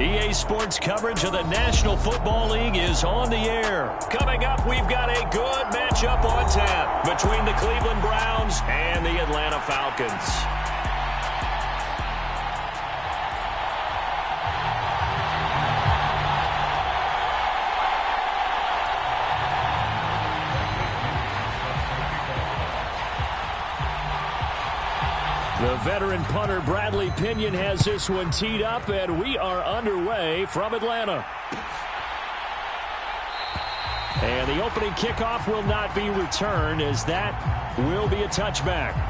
EA Sports coverage of the National Football League is on the air. Coming up, we've got a good matchup on tap between the Cleveland Browns and the Atlanta Falcons. The veteran punter Bradley Pinion has this one teed up, and we are underway from Atlanta. And the opening kickoff will not be returned, as that will be a touchback.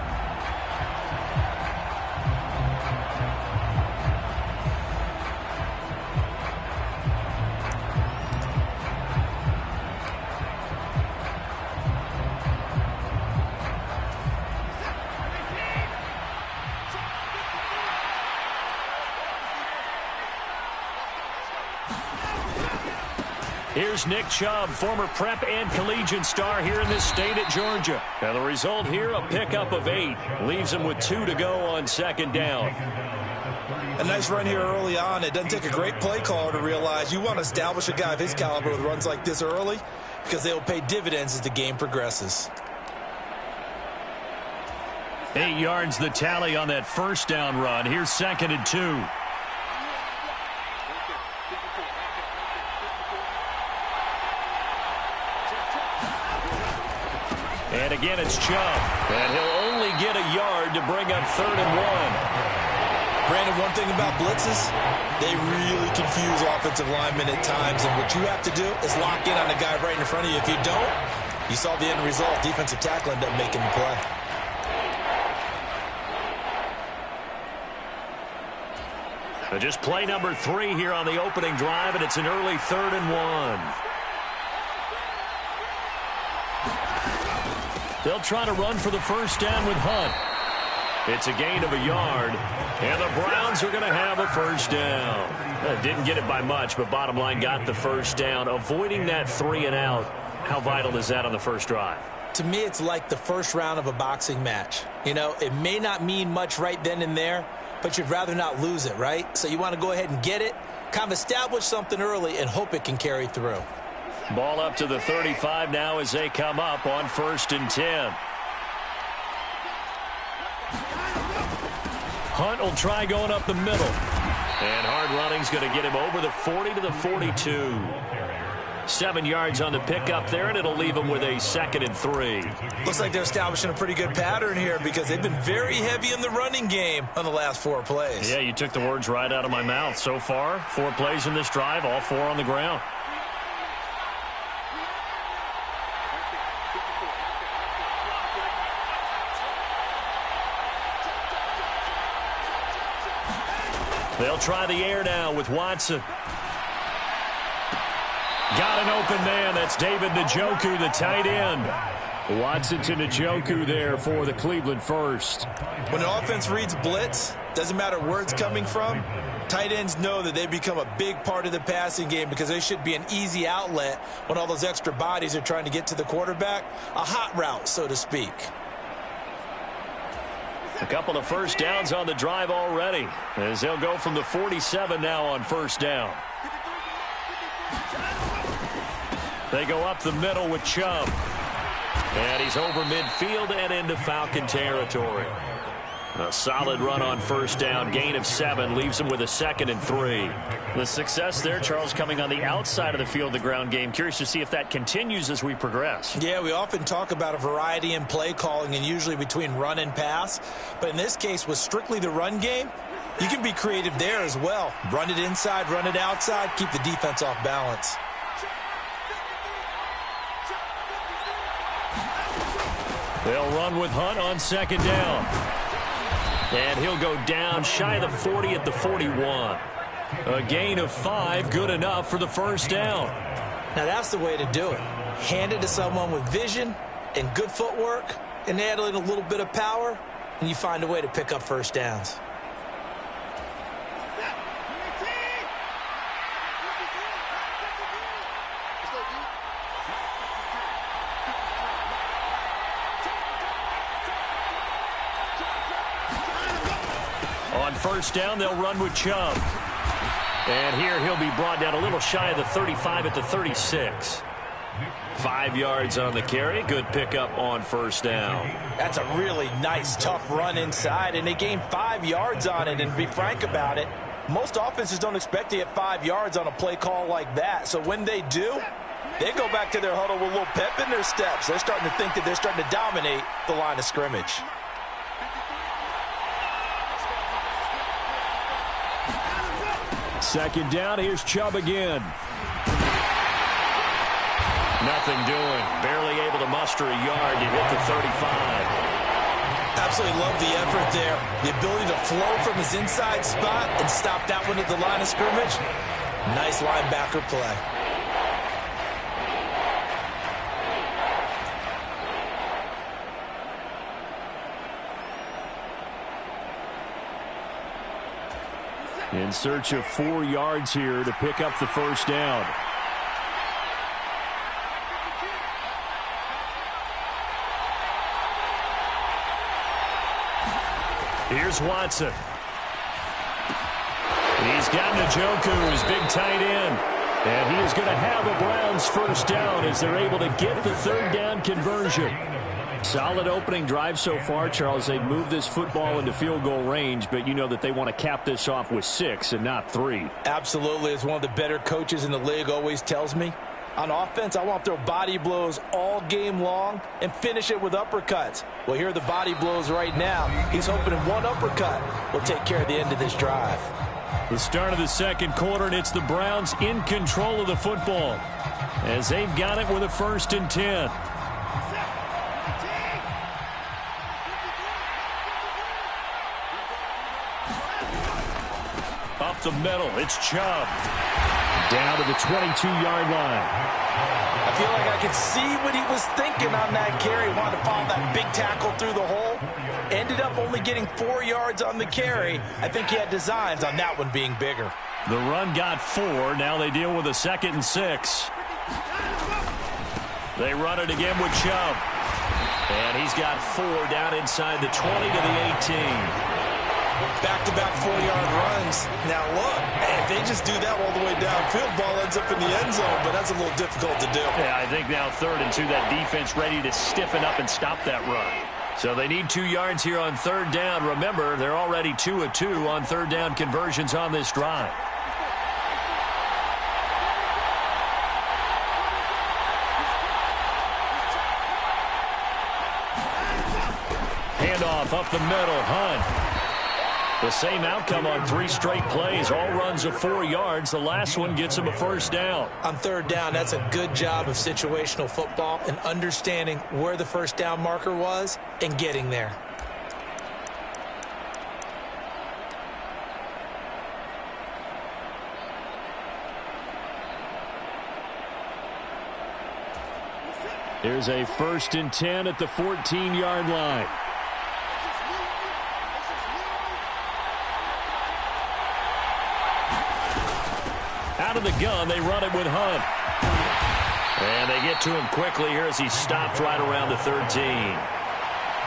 Here's Nick Chubb, former prep and collegiate star here in this state at Georgia. And the result here, a pickup of 8. Leaves him with 2 to go on second down. A nice run here early on. It doesn't take a great play caller to realize you want to establish a guy of his caliber with runs like this early, because they will pay dividends as the game progresses. 8 yards the tally on that first down run. Here's 2nd and 2. And again, it's Chubb. And he'll only get a yard to bring up 3rd and 1. Brandon, one thing about blitzes, they really confuse offensive linemen at times. And what you have to do is lock in on the guy right in front of you. If you don't, you saw the end result. Defensive tackle ended up making the play. Just play number 3 here on the opening drive, and it's an early 3rd and 1. They'll try to run for the first down with Hunt. It's a gain of a yard, and the Browns are going to have a first down. Didn't get it by much, but bottom line got the first down. Avoiding that 3 and out, how vital is that on the first drive? To me, it's like the first round of a boxing match. You know, it may not mean much right then and there, but you'd rather not lose it, right? So you want to go ahead and get it, kind of establish something early, and hope it can carry through. Ball up to the 35 now as they come up on 1st and 10. Hunt will try going up the middle. And hard running's going to get him over the 40 to the 42. 7 yards on the pickup there, and it'll leave him with a 2nd and 3. Looks like they're establishing a pretty good pattern here, because they've been very heavy in the running game on the last 4 plays. Yeah, you took the words right out of my mouth. So far, 4 plays in this drive, all 4 on the ground. They'll try the air now with Watson. Got an open man. That's David Njoku, the tight end. Watson to Njoku there for the Cleveland first. When an offense reads blitz, doesn't matter where it's coming from, tight ends know that they become a big part of the passing game, because they should be an easy outlet when all those extra bodies are trying to get to the quarterback. A hot route, so to speak. A couple of first downs on the drive already, as they'll go from the 47 now on first down. They go up the middle with Chubb. And he's over midfield and into Falcon territory. A solid run on first down, gain of 7, leaves him with a 2nd and 3. The success there, Charles, coming on the outside of the field, the ground game. Curious to see if that continues as we progress. Yeah, we often talk about a variety in play calling, and usually between run and pass. But in this case, with strictly the run game, you can be creative there as well. Run it inside, run it outside, keep the defense off balance. They'll run with Hunt on 2nd down. And he'll go down shy of the 40 at the 41. A gain of 5, good enough for the first down. Now that's the way to do it. Hand it to someone with vision and good footwork, and add in a little bit of power, and you find a way to pick up first downs. On first down, they'll run with Chubb. And here he'll be brought down a little shy of the 35 at the 36. 5 yards on the carry. Good pickup on first down. That's a really nice, tough run inside, and they gained 5 yards on it. And to be frank about it, most offenses don't expect to get 5 yards on a play call like that. So when they do, they go back to their huddle with a little pep in their steps. They're starting to think that they're starting to dominate the line of scrimmage. Second down, here's Chubb again. Nothing doing. Barely able to muster a yard to hit the 35. Absolutely love the effort there. The ability to flow from his inside spot and stop that one at the line of scrimmage. Nice linebacker play. In search of 4 yards here to pick up the first down. Here's Watson. He's got Njoku, his big tight end. And he is going to have a Browns first down as they're able to get the third down conversion. Solid opening drive so far, Charles. They've moved this football into field goal range, but you know that they want to cap this off with 6 and not 3. Absolutely. As one of the better coaches in the league always tells me, on offense, I want to throw body blows all game long and finish it with uppercuts. Well, here are the body blows right now. He's hoping one uppercut will take care of the end of this drive. The start of the second quarter, and it's the Browns in control of the football as they've got it with a 1st and 10. Up the middle, it's Chubb. Down to the 22-yard line. I feel like I could see what he was thinking on that carry. Wanted to follow that big tackle through the hole. Ended up only getting 4 yards on the carry. I think he had designs on that one being bigger. The run got 4. Now they deal with a 2nd and 6. They run it again with Chubb. And he's got 4 down inside the 20 to the 18. Back-to-back 4-yard runs. Now look, if they just do that all the way downfield, ball ends up in the end zone, but that's a little difficult to do. Yeah, I think now 3rd and 2, that defense ready to stiffen up and stop that run. So they need 2 yards here on 3rd down. Remember, they're already 2 of 2 on 3rd down conversions on this drive. Handoff up the middle, Hunt. The same outcome on 3 straight plays. All runs of 4 yards. The last one gets him a first down. On 3rd down, that's a good job of situational football and understanding where the first down marker was and getting there. There's a 1st and 10 at the 14-yard line. Out of the gun, they run it with Hunt. And they get to him quickly here as he stopped right around the 13.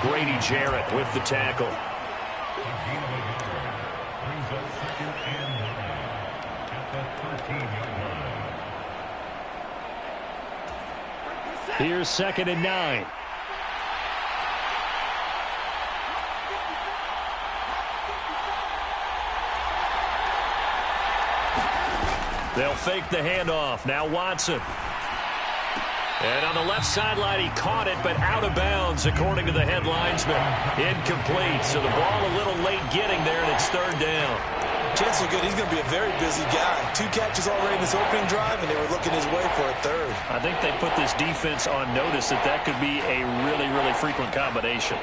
Grady Jarrett with the tackle. Here's 2nd and 9. They'll fake the handoff. Now Watson. And on the left sideline, he caught it, but out of bounds, according to the head linesman. Incomplete. So the ball a little late getting there, and it's 3rd down. Chances are good. He's going to be a very busy guy. 2 catches already in this opening drive, and they were looking his way for a 3rd. I think they put this defense on notice that that could be a really, really frequent combination.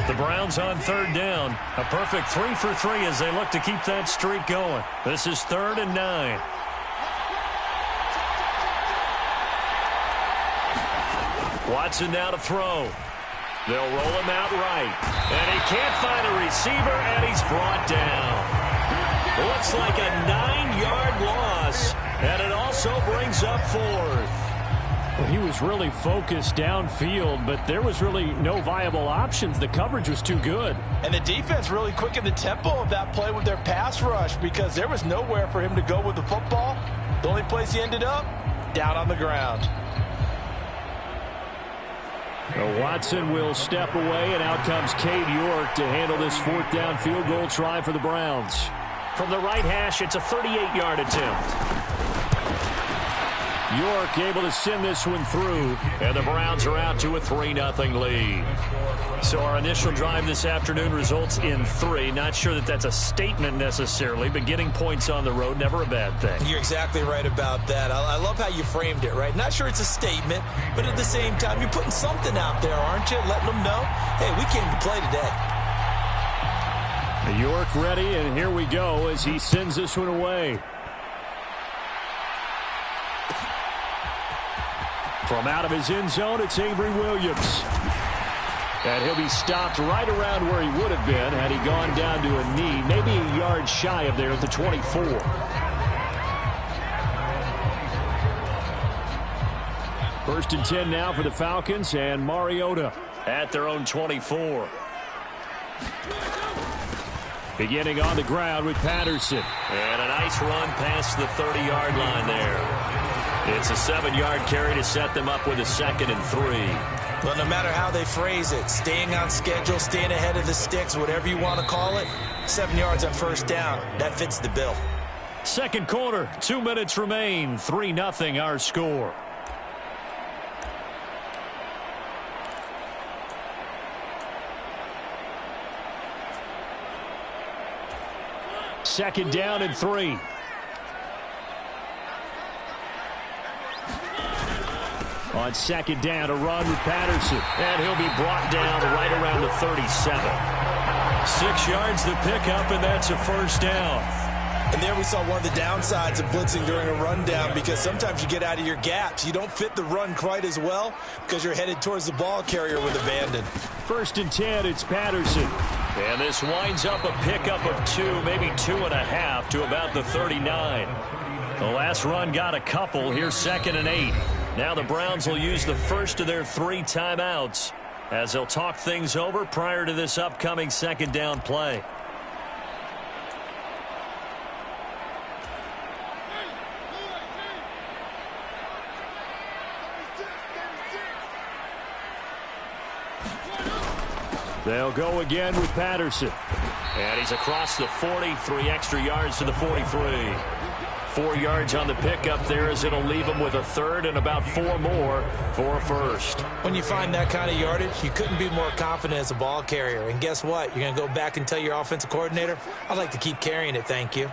The Browns on 3rd down. A perfect 3 for 3 as they look to keep that streak going. This is 3rd and 9. Watson now to throw. They'll roll him out right. And he can't find a receiver, and he's brought down. Looks like a 9-yard loss, and it also brings up 4th. He was really focused downfield, but there was really no viable options. The coverage was too good. And the defense really quickened the tempo of that play with their pass rush because there was nowhere for him to go with the football. The only place he ended up, down on the ground. Watson will step away, and out comes Cade York to handle this fourth down field goal try for the Browns. From the right hash, it's a 38-yard attempt. York able to send this one through. And the Browns are out to a 3-0 lead. So our initial drive this afternoon results in 3. Not sure that that's a statement necessarily, but getting points on the road, never a bad thing. You're exactly right about that. I love how you framed it, right? Not sure it's a statement, but at the same time, you're putting something out there, aren't you? Letting them know, hey, we came to play today. York ready, and here we go as he sends this one away. From out of his end zone, it's Avery Williams. And he'll be stopped right around where he would have been had he gone down to a knee, maybe a yard shy of there at the 24. First and 10 now for the Falcons, and Mariota at their own 24. Beginning on the ground with Patterson. And a nice run past the 30-yard line there. It's a 7-yard carry to set them up with a 2nd and 3. Well, no matter how they phrase it, staying on schedule, staying ahead of the sticks, whatever you want to call it, 7 yards on first down, that fits the bill. Second quarter, 2 minutes remain, 3-0 our score. Second down and 3. On second down, a run with Patterson. And he'll be brought down right around the 37. 6 yards to pick up, and that's a first down. And there we saw one of the downsides of blitzing during a rundown, because sometimes you get out of your gaps. You don't fit the run quite as well because you're headed towards the ball carrier with abandon. First and 10, it's Patterson. And this winds up a pickup of 2, maybe 2.5 to about the 39. The last run got a couple. Here's 2nd and 8. Now the Browns will use the first of their 3 timeouts as they'll talk things over prior to this upcoming second down play. They'll go again with Patterson. And he's across the 40, 3 extra yards to the 43. 4 yards on the pickup there as it'll leave him with a 3rd and about 4 more for a first. When you find that kind of yardage, you couldn't be more confident as a ball carrier. And guess what? You're going to go back and tell your offensive coordinator, I'd like to keep carrying it, thank you.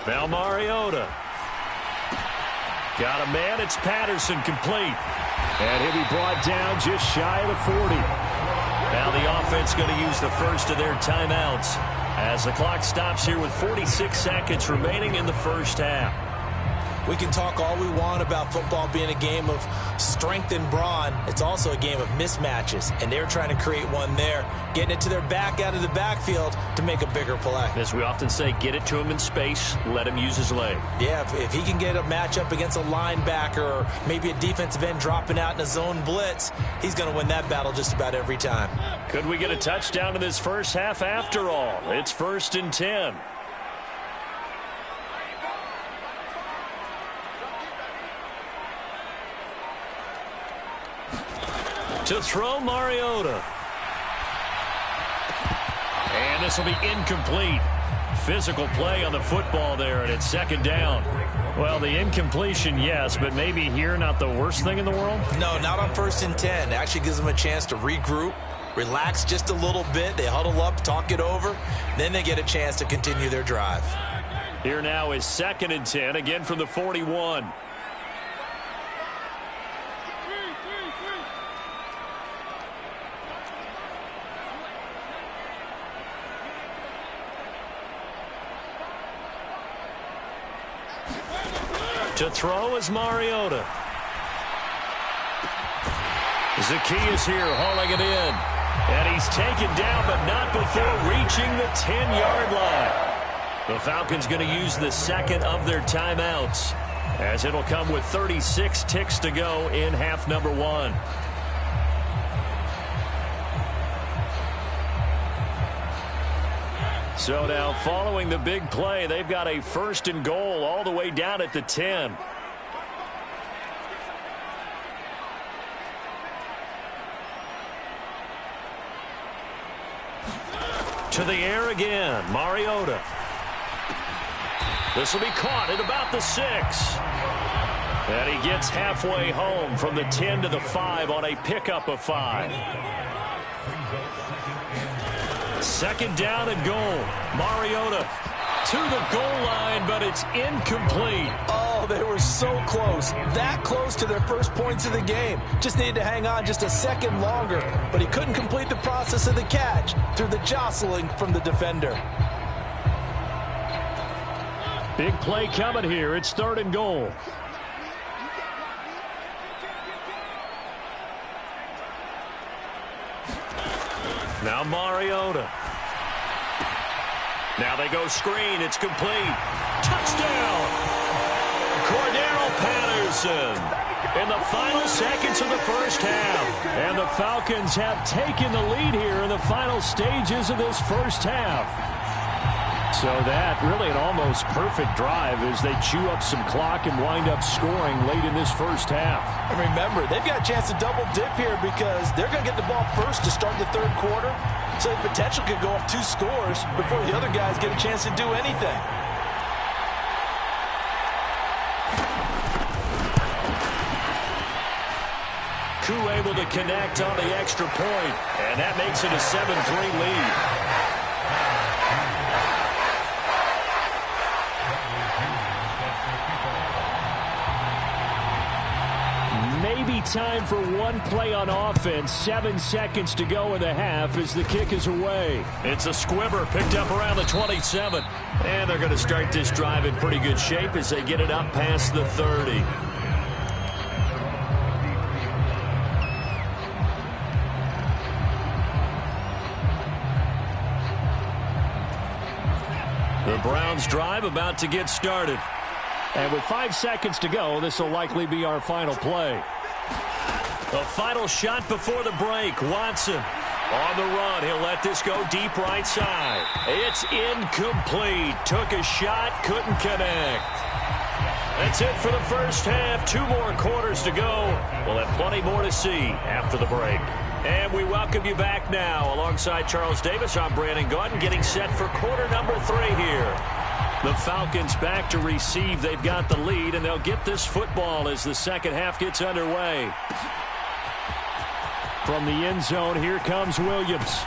Now Mariota. Got a man. It's Patterson complete. And he'll be brought down just shy of the 40. Now the offense going to use the first of their timeouts as the clock stops here with 46 seconds remaining in the first half. We can talk all we want about football being a game of strength and brawn. It's also a game of mismatches, and they're trying to create one there, getting it to their back out of the backfield to make a bigger play. As we often say, get it to him in space, let him use his leg. Yeah, if he can get a matchup against a linebacker or maybe a defensive end dropping out in a zone blitz, he's going to win that battle just about every time. Could we get a touchdown in this first half after all? It's 1st and 10. To throw, Mariota. And this will be incomplete. Physical play on the football there, and it's 2nd down. Well, the incompletion, yes, but maybe here not the worst thing in the world? No, not on 1st and 10. It actually gives them a chance to regroup, relax just a little bit. They huddle up, talk it over. Then they get a chance to continue their drive. Here now is 2nd and 10, again from the 41. To throw is Mariota. Zacchaeus here hauling it in. And he's taken down, but not before reaching the 10-yard line. The Falcons going to use the second of their timeouts, as it'll come with 36 ticks to go in half number one. So now, following the big play, they've got a 1st and goal all the way down at the 10. To the air again, Mariota. This will be caught at about the 6. And he gets halfway home from the 10 to the 5 on a pickup of 5. 2nd down and goal. Mariota to the goal line, but it's incomplete. Oh, they were so close. That close to their first points of the game. Just needed to hang on just a second longer, but he couldn't complete the process of the catch through the jostling from the defender. Big play coming here. It's 3rd and goal. Now Mariota. Now they go screen. It's complete. Touchdown! Cordero Patterson in the final seconds of the first half. And the Falcons have taken the lead here in the final stages of this first half. So that really an almost perfect drive as they chew up some clock and wind up scoring late in this first half. And remember, they've got a chance to double dip here because they're going to get the ball first to start the 3rd quarter. So the potential could go up 2 scores before the other guys get a chance to do anything. Koo able to connect on the extra point, and that makes it a 7-3 lead. Maybe time for one play on offense. 7 seconds to go in the half as the kick is away. It's a squibber picked up around the 27. And they're going to start this drive in pretty good shape as they get it up past the 30. The Browns drive about to get started. And with 5 seconds to go, this will likely be our final play. The final shot before the break. Watson on the run. He'll let this go deep right side. It's incomplete. Took a shot, couldn't connect. That's it for the first half. 2 more quarters to go. We'll have plenty more to see after the break. And we welcome you back now. Alongside Charles Davis, I'm Brandon Gaudin, getting set for quarter number 3 here. The Falcons back to receive. They've got the lead, and they'll get this football as the second half gets underway. From the end zone, here comes Williams.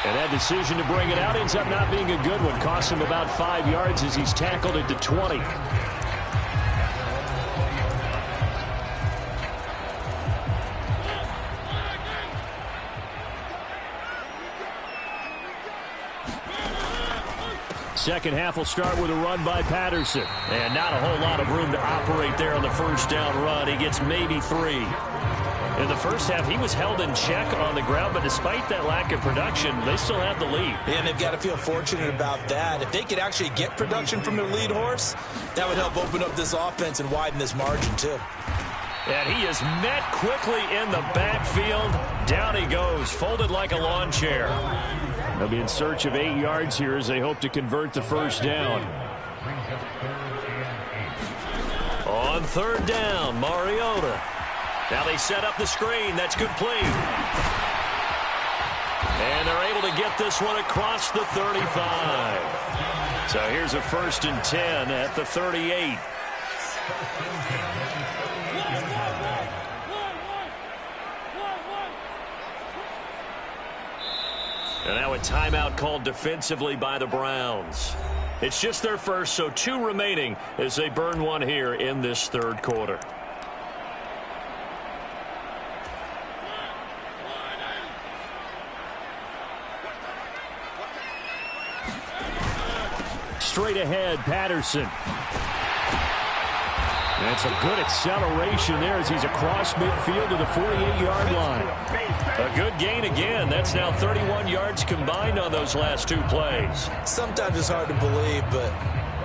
And that decision to bring it out ends up not being a good one. Costs him about 5 yards as he's tackled at the 20. Second half will start with a run by Patterson. And not a whole lot of room to operate there on the first down run. He gets maybe 3. In the first half, he was held in check on the ground, but despite that lack of production, they still have the lead. And they've got to feel fortunate about that. If they could actually get production from their lead horse, that would help open up this offense and widen this margin too. And he is met quickly in the backfield. Down he goes, folded like a lawn chair. They'll be in search of 8 yards here as they hope to convert the first down. On 3rd down, Mariota. Now they set up the screen. That's complete. And they're able to get this one across the 35. So here's a 1st and 10 at the 38. And now a timeout called defensively by the Browns. It's just their first, so 2 remaining as they burn one here in this 3rd quarter. Straight ahead, Patterson. That's a good acceleration there as he's across midfield to the 48-yard line. A A good gain again. That's now 31 yards combined on those last two plays. Sometimes it's hard to believe, but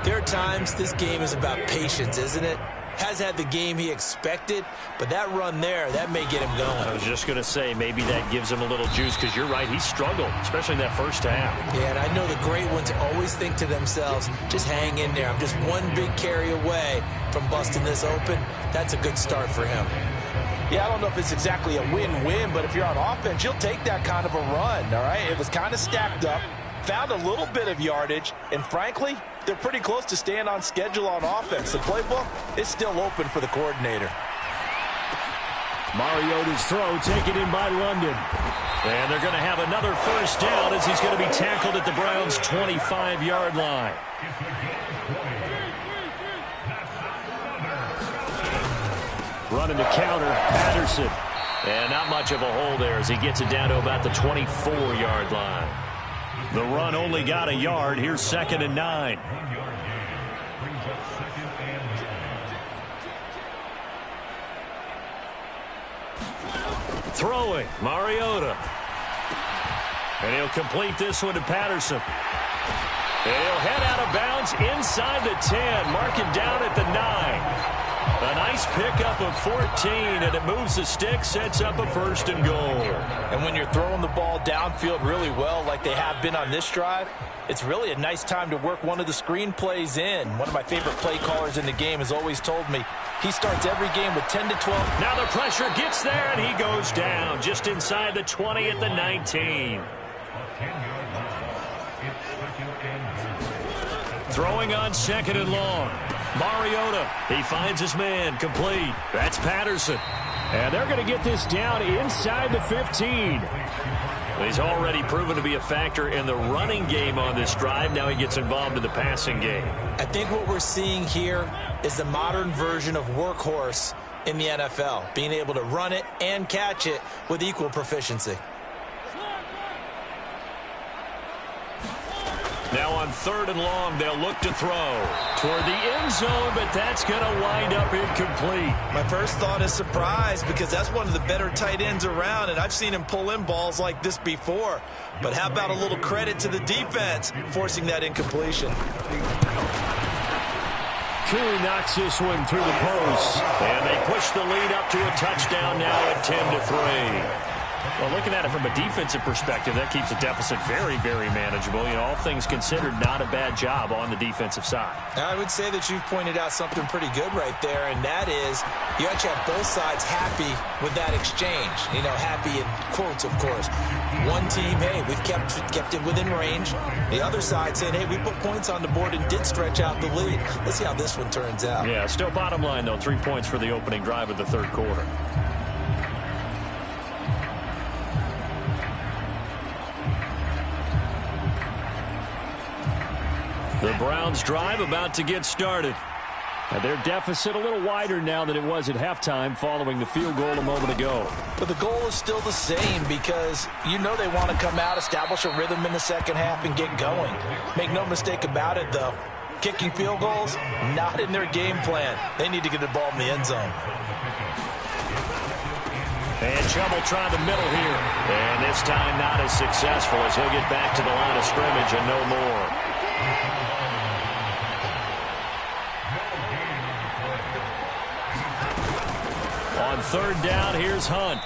there are times this game is about patience, isn't it? Has had the game he expected, but that run there, that may get him going. I was just going to say, maybe that gives him a little juice, because you're right, he struggled, especially in that first half. Yeah, and I know the great ones always think to themselves, just hang in there. I'm just one big carry away from busting this open. That's a good start for him. Yeah, I don't know if it's exactly a win-win, but if you're on offense, you'll take that kind of a run, all right? It was kind of stacked up, found a little bit of yardage, and frankly, they're pretty close to staying on schedule on offense. The playbook is still open for the coordinator. Mariota's throw taken in by London. And they're going to have another first down as he's going to be tackled at the Browns' 25-yard line. Running the counter, Patterson. And not much of a hole there as he gets it down to about the 24-yard line. The run only got a yard. Here's 2nd and 9. Throwing, Mariota. And he'll complete this one to Patterson. And he'll head out of bounds inside the 10. Mark him down at the 9. A nice pickup of 14, and it moves the stick, sets up a 1st and goal. And when you're throwing the ball downfield really well like they have been on this drive, it's really a nice time to work one of the screen plays in. One of my favorite play callers in the game has always told me he starts every game with 10 to 12. Now the pressure gets there, and he goes down just inside the 20 at the 19. Throwing on 2nd and long. Mariota, he finds his man, complete. That's Patterson. And they're going to get this down inside the 15. He's already proven to be a factor in the running game on this drive. Now he gets involved in the passing game. I think what we're seeing here is the modern version of workhorse in the NFL, being able to run it and catch it with equal proficiency. Now on 3rd and long, they'll look to throw toward the end zone, but that's going to wind up incomplete. My first thought is surprise, because that's one of the better tight ends around, and I've seen him pull in balls like this before. But how about a little credit to the defense forcing that incompletion? Koo knocks this one through the post. And they push the lead up to a touchdown now at 10-3. Well, looking at it from a defensive perspective, that keeps the deficit very, very manageable. You know, all things considered, not a bad job on the defensive side. I would say that you've pointed out something pretty good right there, and that is you actually have both sides happy with that exchange. You know, happy in quotes, of course. One team, hey, we've kept it within range. The other side saying, hey, we put points on the board and did stretch out the lead. Let's see how this one turns out. Yeah, still bottom line, though, 3 points for the opening drive of the 3rd quarter. The Browns drive about to get started. And their deficit a little wider now than it was at halftime following the field goal a moment ago. But the goal is still the same, because you know they want to come out, establish a rhythm in the second half, and get going. Make no mistake about it, though. Kicking field goals, not in their game plan. They need to get the ball in the end zone. And Chubb will try the middle here. And this time not as successful as he'll get back to the line of scrimmage and no more. On 3rd down, here's Hunt.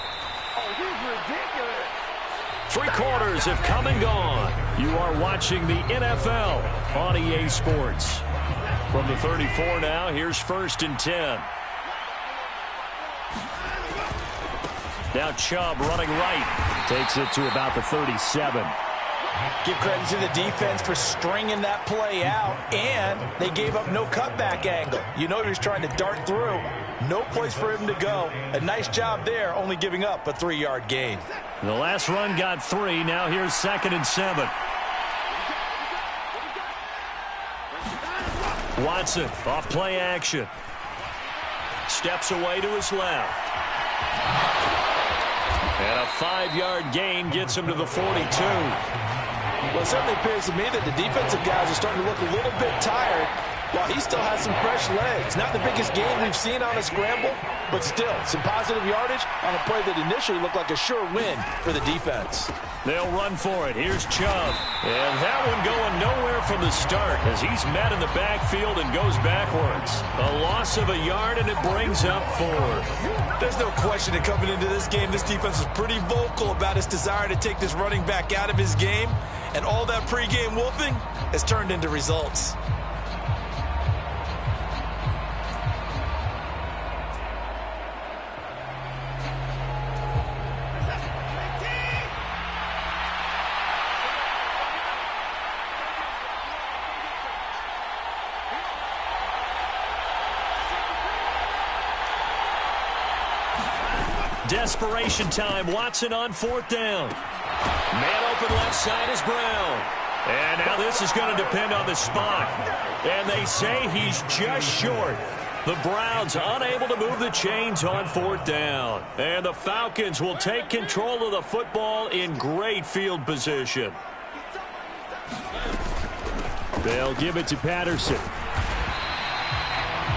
Three quarters have come and gone. You are watching the NFL on EA Sports. From the 34 now, here's 1st and 10. Now Chubb running right. Takes it to about the 37. Give credit to the defense for stringing that play out, and they gave up no cutback angle. You know he was trying to dart through. No place for him to go. A nice job there, only giving up a 3-yard gain. The last run got 3. Now here's 2nd and 7. Watson off play action. Steps away to his left. And a 5-yard gain gets him to the 42. Well, it certainly appears to me that the defensive guys are starting to look a little bit tired. Well, he still has some fresh legs. Not the biggest gain we've seen on a scramble, but still some positive yardage on a play that initially looked like a sure win for the defense. They'll run for it. Here's Chubb. And that one going nowhere from the start as he's met in the backfield and goes backwards. A loss of a yard, and it brings up 4. There's no question that coming into this game, this defense was pretty vocal about its desire to take this running back out of his game. And all that pregame wolfing has turned into results. Desperation time. Watson on 4th down. Man open left side is Brown. And now this is going to depend on the spot. And they say he's just short. The Browns unable to move the chains on 4th down. And the Falcons will take control of the football in great field position. They'll give it to Patterson.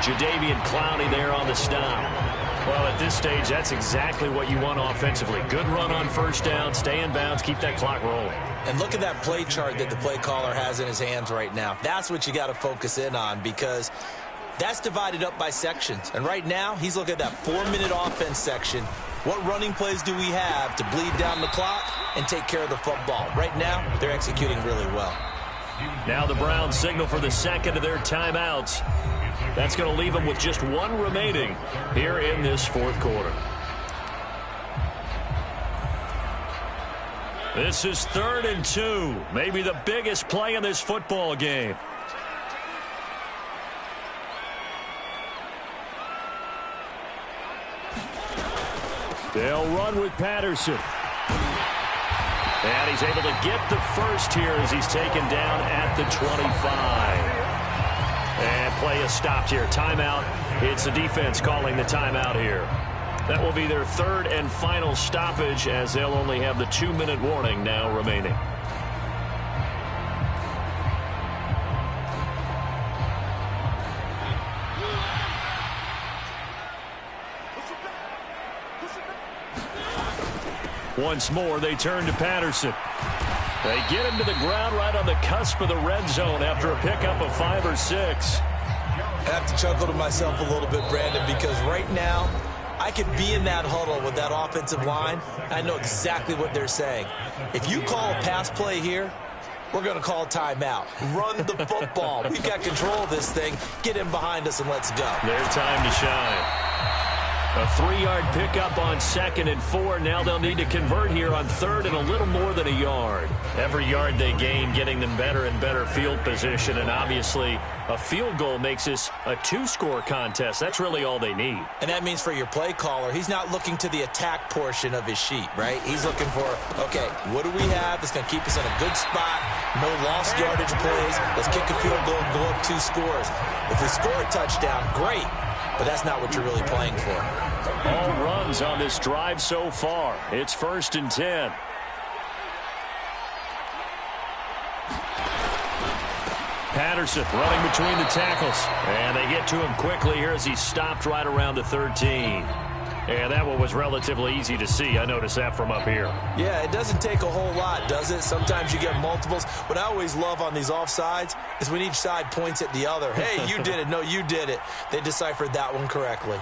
Jadeveon Clowney there on the stop. Well, at this stage, that's exactly what you want offensively. Good run on 1st down, stay in bounds, keep that clock rolling. And look at that play chart that the play caller has in his hands right now. That's what you got to focus in on because that's divided up by sections. And right now, he's looking at that 4-minute offense section. What running plays do we have to bleed down the clock and take care of the football? Right now, they're executing really well. Now the Browns signal for the second of their timeouts. That's going to leave them with just 1 remaining here in this 4th quarter. This is 3rd and 2. Maybe the biggest play in this football game. They'll run with Patterson. And he's able to get the first here as he's taken down at the 25. And play is stopped here. Timeout. It's the defense calling the timeout here. That will be their 3rd and final stoppage as they'll only have the 2-minute warning now remaining. Once more, they turn to Patterson. They get him to the ground right on the cusp of the red zone after a pickup of 5 or 6. I have to chuckle to myself a little bit, Brandon, because right now I could be in that huddle with that offensive line. I know exactly what they're saying. If you call a pass play here, we're going to call a timeout. Run the football. We've got control of this thing. Get in behind us and let's go. Their time to shine. A 3-yard pickup on 2nd and 4. Now they'll need to convert here on 3rd and a little more than a yard. Every yard they gain getting them better and better field position. And obviously a field goal makes this a 2-score contest. That's really all they need. And that means for your play caller, he's not looking to the attack portion of his sheet, right? He's looking for, okay, what do we have that's going to keep us in a good spot? No lost yardage plays. Let's kick a field goal and go up 2 scores. If we score a touchdown, great. But that's not what you're really playing for. All runs on this drive so far. It's 1st and 10. Patterson running between the tackles. And they get to him quickly here as he stopped right around the 13. And that one was relatively easy to see. I noticed that from up here. Yeah, it doesn't take a whole lot, does it? Sometimes you get multiples. What I always love on these offsides is when each side points at the other. Hey, you did it. No, you did it. They deciphered that one correctly.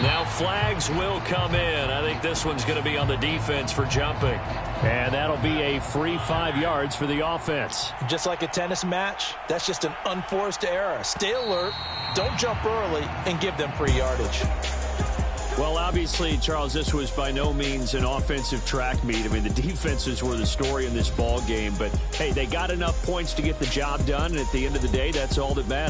Now flags will come in. I think this one's going to be on the defense for jumping. And that'll be a free 5 yards for the offense. Just like a tennis match, that's just an unforced error. Stay alert, don't jump early, and give them free yardage. Well, obviously, Charles, this was by no means an offensive track meet. I mean, the defenses were the story in this ball game. But, hey, they got enough points to get the job done. And at the end of the day, that's all that matters.